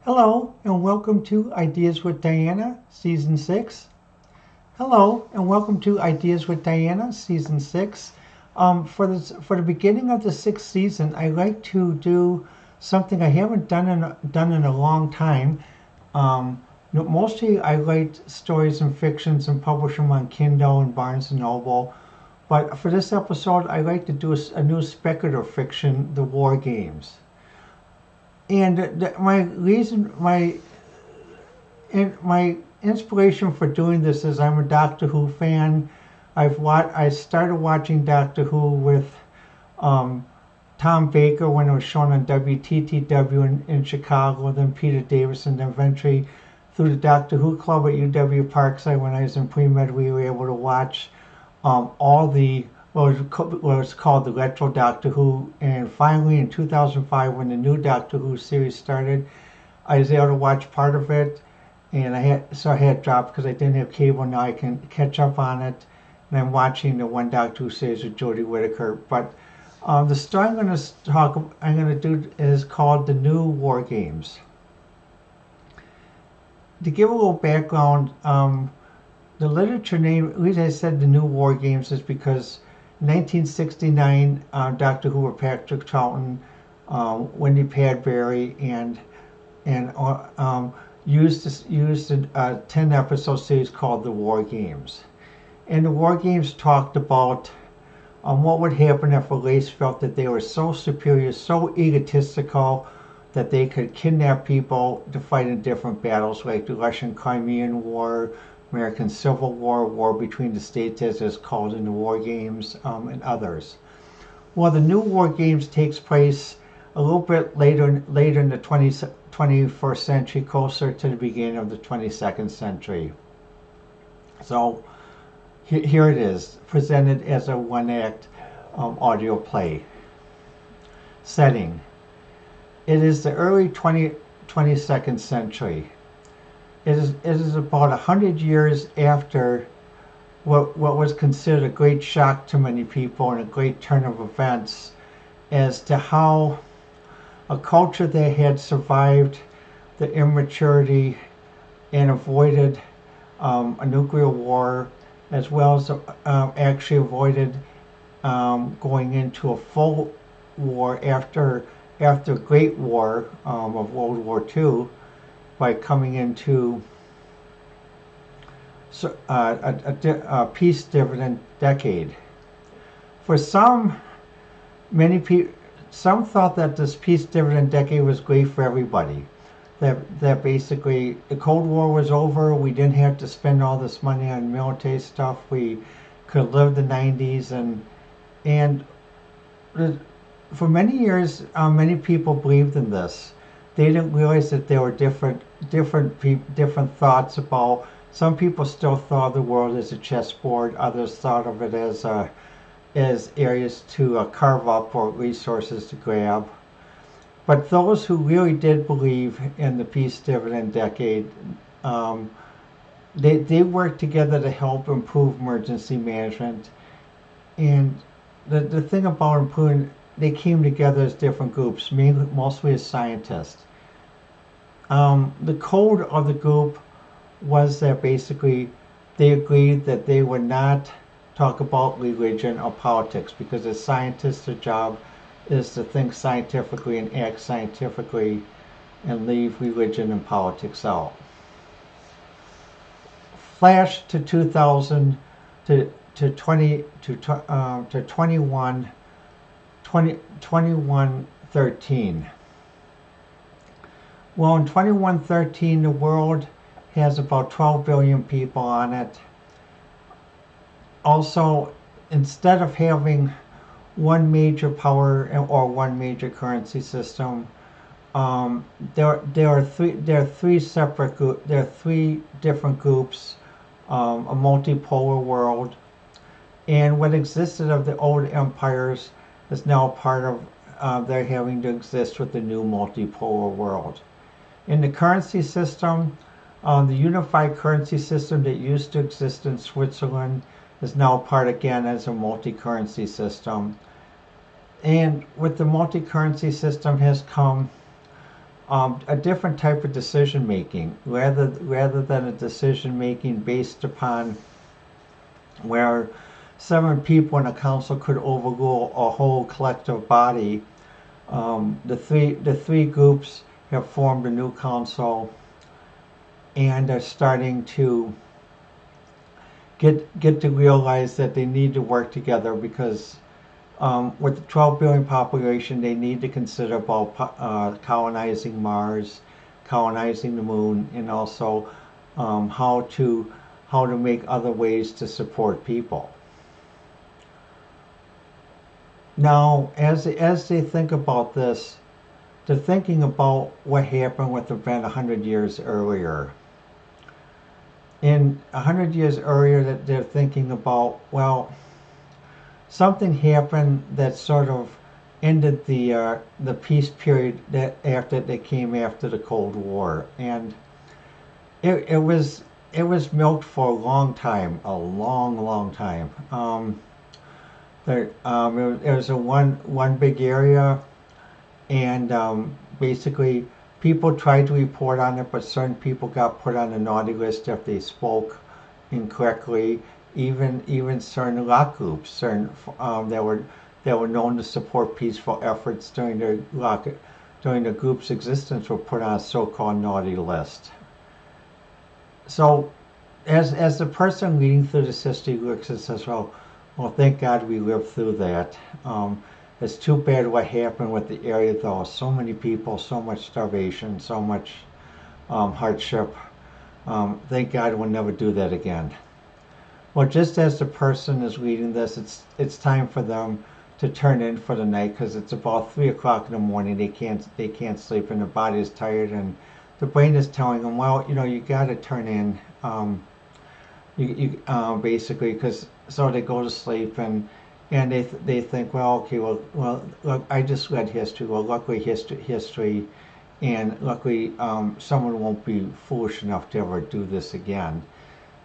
Hello and welcome to Ideas with Diana, Season 6. Hello and welcome to Ideas with Diana, Season 6. For the beginning of the sixth season, I like to do something I haven't done in a long time. Mostly I write stories and fictions and publish them on Kindle and Barnes and Noble. But for this episode, I like to do a new speculative fiction, The Wargames. And my inspiration for doing this is I'm a Doctor Who fan. I started watching Doctor Who with Tom Baker when it was shown on WTTW in Chicago, then Peter Davison, then eventually through the Doctor Who Club at UW Parkside when I was in pre-med, we were able to watch all the what was called the retro Doctor Who, and finally in 2005 when the new Doctor Who series started, I was able to watch part of it, and I had dropped because I didn't have cable. Now I can catch up on it, and I'm watching the one Doctor Who series with Jodie Whittaker. But the story I'm going to do is called The New War Games. To give a little background, the literature name, at least I said The New War Games, is because 1969, Doctor Who were Patrick Troughton, Wendy Padbury, and used a 10-episode series called The War Games. And the War Games talked about what would happen if a race felt that they were so superior, so egotistical, that they could kidnap people to fight in different battles, like the Russian Crimean War, American Civil War, war between the states as it's called in the War Games, and others. Well, the new War Games takes place a little bit later in the 21st century, closer to the beginning of the 22nd century. So here it is, presented as a one-act audio play. Setting. It is the early 22nd century. It is about 100 years after what was considered a great shock to many people and a great turn of events as to how a culture that had survived the immaturity and avoided a nuclear war, as well as actually avoided going into a full war after the Great War of World War II, by coming into a peace dividend decade. For some thought that this peace dividend decade was great for everybody. That basically the Cold War was over. We didn't have to spend all this money on military stuff. We could live the 90s, and for many years, many people believed in this. They didn't realize that there were different thoughts about. Some people still thought of the world as a chessboard. Others thought of it as areas to carve up or resources to grab. But those who really did believe in the peace dividend decade, they worked together to help improve emergency management. And the thing about improving, they came together as different groups, mostly as scientists. The code of the group was that basically they agreed that they would not talk about religion or politics, because as scientists, their job is to think scientifically and act scientifically and leave religion and politics out. Flash to 2000 to 2113. Well, in 2113, the world has about 12 billion people on it. Also, instead of having one major power or one major currency system, there are three different groups, a multipolar world, and what existed of the old empires is now part of they're having to exist with the new multipolar world. In the currency system, the unified currency system that used to exist in Switzerland is now part again as a multi-currency system. And with the multi-currency system has come a different type of decision making, rather than a decision making based upon where 7 people in a council could overrule a whole collective body. The three groups have formed a new council and are starting to get to realize that they need to work together because with the 12 billion population, they need to consider about colonizing Mars, colonizing the moon, and also how to make other ways to support people. Now, as they think about this, they're thinking about what happened with the event 100 years earlier. In 100 years earlier, that they're thinking about, well, something happened that sort of ended the peace period that after they came after the Cold War, and it was milked for a long time, a long time. It was a one big area, and basically people tried to report on it, but certain people got put on the naughty list if they spoke incorrectly. Even certain rock groups, certain that were known to support peaceful efforts during the group's existence, were put on a so-called naughty list. So, as the person reading through this history looks and says, well, thank God we lived through that. It's too bad what happened with the area, though. So many people, so much starvation, so much hardship. Thank God we'll never do that again. Well, just as the person is reading this, it's time for them to turn in for the night because it's about 3 o'clock in the morning. They can't sleep, and the body is tired, and the brain is telling them, well, you got to turn in. Basically, because so they go to sleep, and they think, well, okay, well, look, I just read history. Well, luckily history, and luckily someone won't be foolish enough to ever do this again.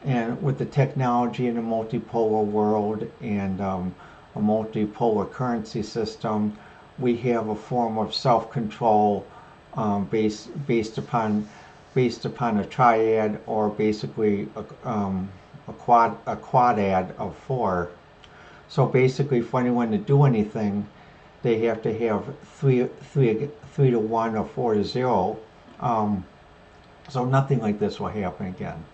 And with the technology in a multipolar world and a multipolar currency system, we have a form of self-control based upon a triad, or basically a quadad of 4. So basically, for anyone to do anything, they have to have 3 to 1 or 4 to 0. So nothing like this will happen again.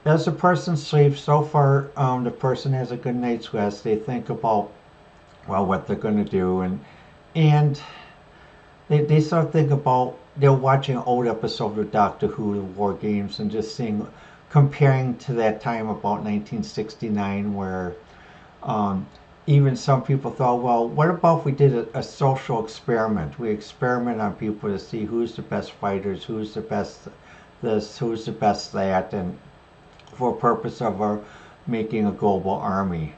As the person sleeps, so far the person has a good night's rest. They think about, well, what they're going to do, and they sort of think about, they're watching an old episode of Doctor Who, the Wargames, and just comparing to that time about 1969, where even some people thought, well, what about if we did a social experiment? We experiment on people to see who's the best fighters, who's the best this, who's the best that, and for a purpose of making a global army.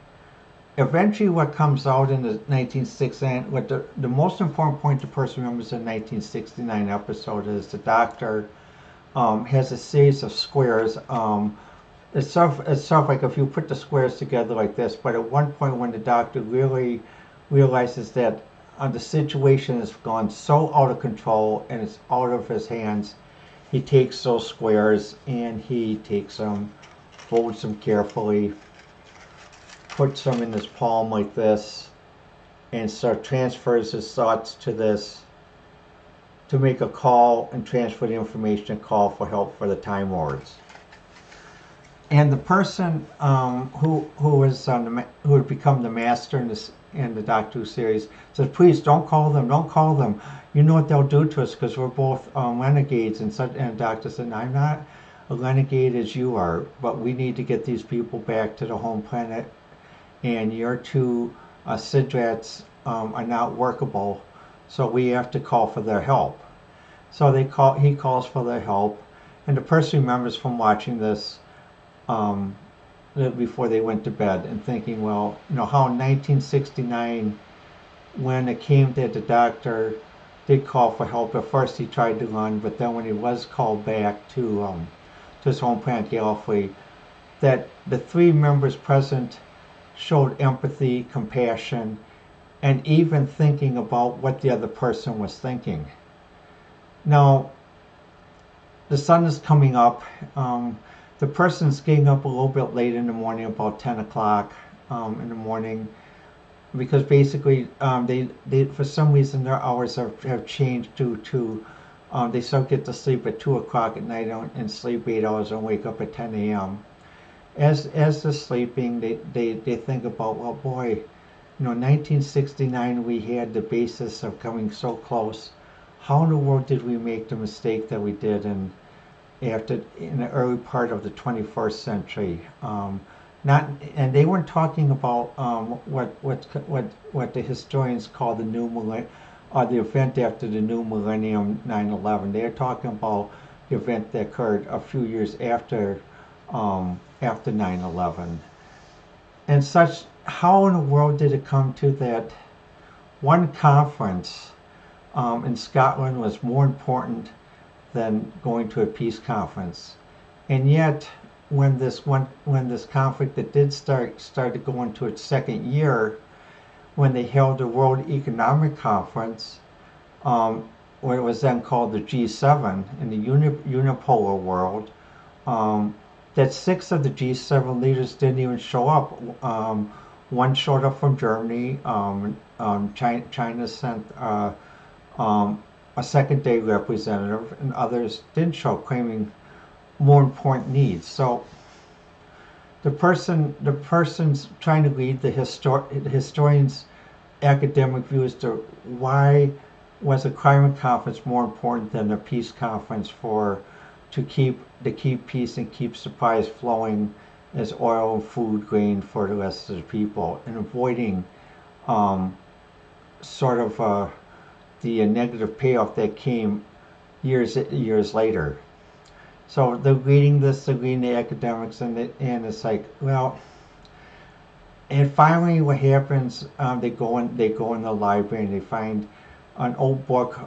Eventually, what comes out in the 1969, what the most important point the person remembers in the 1969 episode is the doctor has a series of squares. It's sort of like if you put the squares together like this, but at one point when the doctor really realizes that the situation has gone so out of control and it's out of his hands, he takes those squares and he takes them, folds them carefully, puts them in his palm like this, and transfers his thoughts to this to make a call and transfer the information and call for help for the Time Lords. And the person who had become the master in the Doctor Who series says, please don't call them, don't call them. You know what they'll do to us because we're both renegades. And the doctor said, I'm not a renegade as you are, but we need to get these people back to the home planet, and your two Sidrats are not workable, so we have to call for their help. So he calls for their help, and the person remembers from watching this before they went to bed and thinking, well, how in 1969, when it came that the doctor did call for help, at first he tried to run, but then when he was called back to his home planet Gallifrey, that the 3 members present showed empathy, compassion, and even thinking about what the other person was thinking. Now the sun is coming up. The person's getting up a little bit late in the morning, about 10 o'clock in the morning, because basically they for some reason their hours have changed due to they still get to sleep at 2 o'clock at night and sleep 8 hours and wake up at 10 a.m. As they're sleeping, they think about, well, boy, 1969 we had the basis of coming so close. How in the world did we make the mistake that we did in the early part of the 21st century? Not, and they weren't talking about what the historians call the new millennium, or the event after the new millennium, 9/11. They're talking about the event that occurred a few years after 9/11. And such, how in the world did it come to that one conference in Scotland was more important than going to a peace conference? And yet, when this conflict that did started to go into its second year, when they held the World Economic Conference, what was then called the G7 in the unipolar world, that 6 of the G7 leaders didn't even show up. One showed up from Germany. China sent a second-day representative, and others didn't show up, claiming more important needs. So the person's trying to lead the historian's academic view as to why was a climate conference more important than a peace conference to keep peace and keep supplies flowing as oil and food, grain for the rest of the people, and avoiding sort of the negative payoff that came years later. So they're reading this, they're reading the academics, and it's like, well, and finally what happens, they go in the library and they find an old book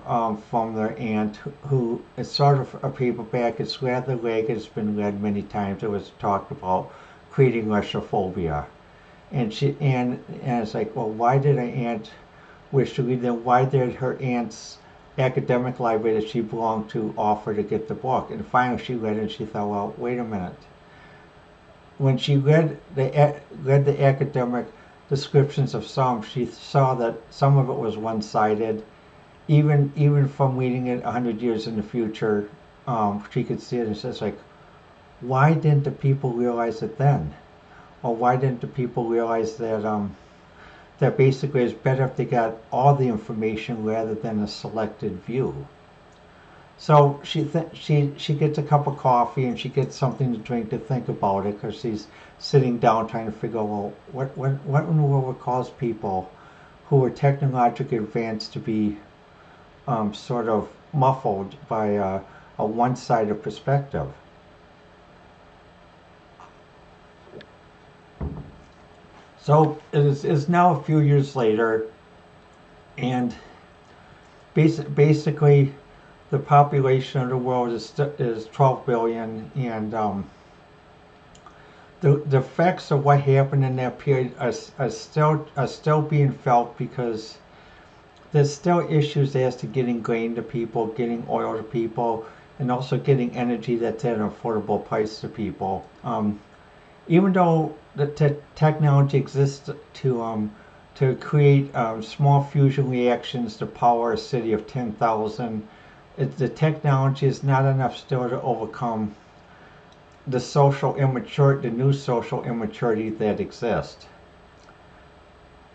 from their aunt, who is sort of a paperback. It's rather ragged. It's been read many times. It was talked about creating Russophobia, and it's like, well, why did her aunt wish to read them? Why did her aunt's academic library that she belonged to offer to get the book? And finally, she read it and she thought, well, wait a minute. When she read the academic descriptions of some, she saw that some of it was one-sided. Even from reading it 100 years in the future, she could see it, and it's like, why didn't the people realize it then? Or why didn't the people realize that basically it's better if they got all the information rather than a selected view? So she gets a cup of coffee and she gets something to drink to think about it, because she's sitting down trying to figure out, well, what in the world would cause people who are technologically advanced to be sort of muffled by a one-sided perspective. So it is now a few years later, and basically the population of the world is 12 billion, and the effects of what happened in that period are still being felt, because there's still issues as to getting grain to people, getting oil to people, and also getting energy that's at an affordable price to people. Even though the technology exists to create small fusion reactions to power a city of 10,000, the technology is not enough still to overcome the new social immaturity that exists.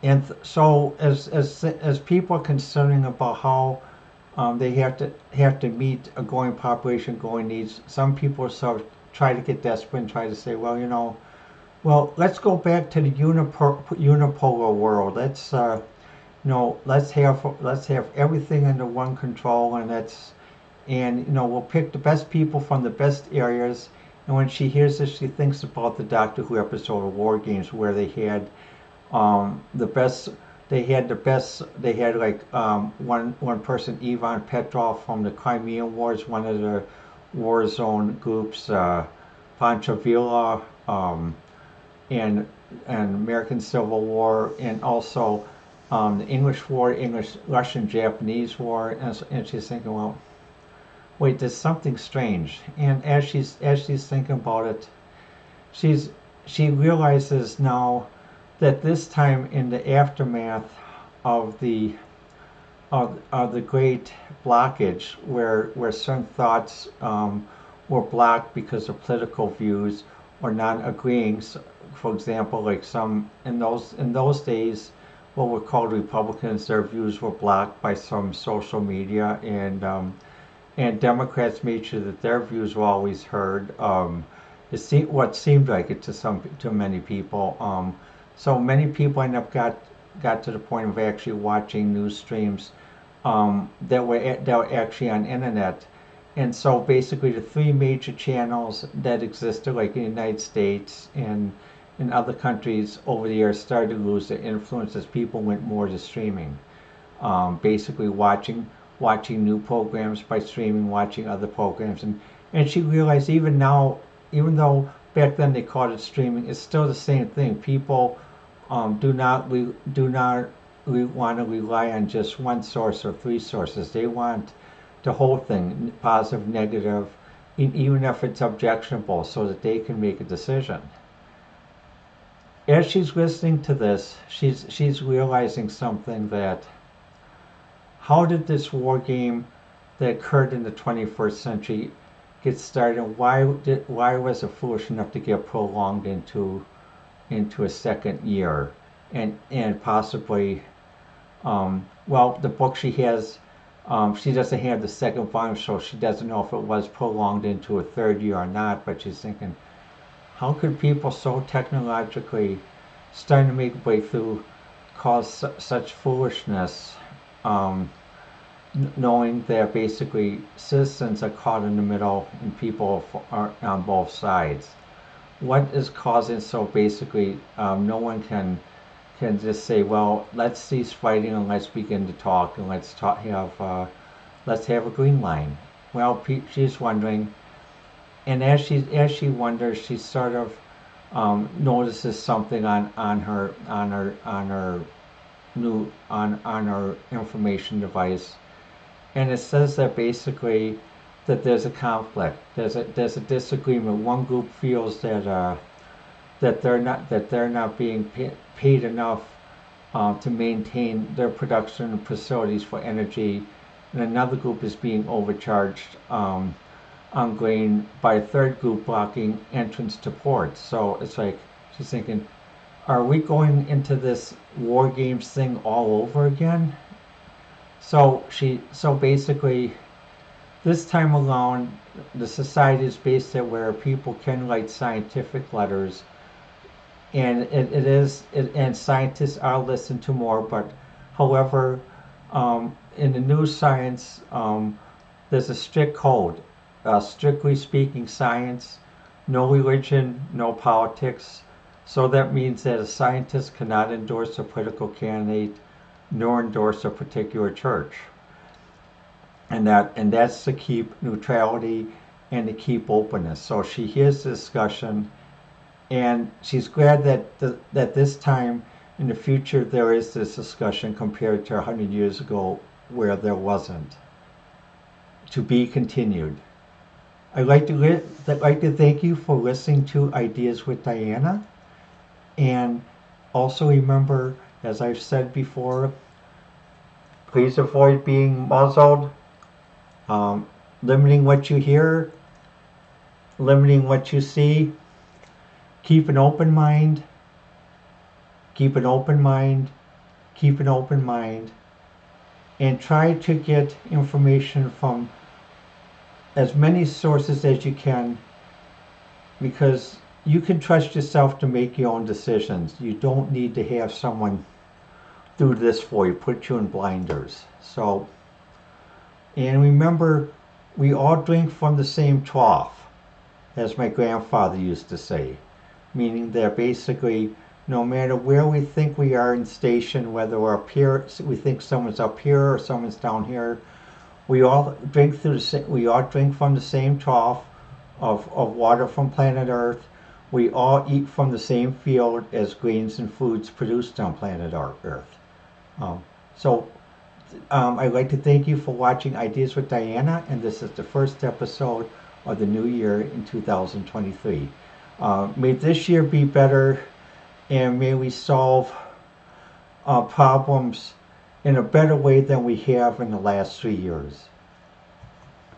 And so, as people are concerning about how they have to meet a growing population, growing needs, some people sort of try to get desperate and try to say, well, let's go back to the unipolar world. Let's have everything under one control, and we'll pick the best people from the best areas. And when she hears this, she thinks about the Doctor Who episode of Wargames, where they had the best. They had like one person, Ivan Petrov from the Crimean Wars, one of the war zone groups, Panchavila, and American Civil War, and also the English War, English, Russian, Japanese War, and she's thinking, well, wait, there's something strange. And as she's thinking about it, she's she realizes now that this time in the aftermath of the great blockage, where certain thoughts were blocked because of political views or not agreeing. So, for example, like some in those days, what were called Republicans, their views were blocked by some social media, and Democrats made sure that their views were always heard. What seemed like it to many people. So many people end up got to the point of actually watching news streams that were actually on internet. And so basically the three major channels that existed, like in the United States and in other countries over the years, started to lose their influence as people went more to streaming. Basically watching new programs by streaming, watching other programs, and she realized even now, even though back then they called it streaming, it's still the same thing. People do not want to rely on just one source or three sources. They want the whole thing, positive, negative, even if it's objectionable, so that they can make a decision. As she's listening to this, she's realizing something, that how did this war game that occurred in the 21st century get started? Why was it foolish enough to get prolonged into a second year, and possibly well, the book she has, she doesn't have the second volume, so she doesn't know if it was prolonged into a third year or not, but she's thinking, how could people so technologically starting to make a breakthrough cause such foolishness, knowing that basically citizens are caught in the middle and people are on both sides? What is causing, so basically no one can just say, well, let's cease fighting and let's begin to talk, and let's have a green line. Well, she's wondering, and as she wonders, she sort of notices something on her information device, and it says that basically that there's a conflict, there's a disagreement. One group feels that they're not being paid enough to maintain their production facilities for energy, and another group is being overcharged on grain by a third group blocking entrance to ports. So it's like she's thinking, are we going into this war games thing all over again? So basically, this time around, the society is based at where people can write scientific letters, and and scientists are listened to more. But however, in the new science, there's a strict code. Strictly speaking, science, no religion, no politics. So that means that a scientist cannot endorse a political candidate, nor endorse a particular church. And that's to keep neutrality and to keep openness. So she hears the discussion, and she's glad that this time in the future there is this discussion compared to 100 years ago where there wasn't. To be continued. I'd like to thank you for listening to Ideas with Diana, and also remember, as I've said before, please avoid being muzzled, limiting what you hear, limiting what you see. Keep an open mind. Keep an open mind. Keep an open mind. And try to get information from as many sources as you can, because you can trust yourself to make your own decisions. You don't need to have someone do this for you, put you in blinders. So, and remember, we all drink from the same trough, as my grandfather used to say, meaning that basically no matter where we think we are in station, whether we're up here, we think someone's up here or someone's down here, we all drink from the same trough of water from planet Earth. We all eat from the same field as grains and foods produced on planet Earth. So I'd like to thank you for watching Ideas with Diana, and this is the first episode of the new year in 2023. May this year be better, and may we solve problems in a better way than we have in the last 3 years.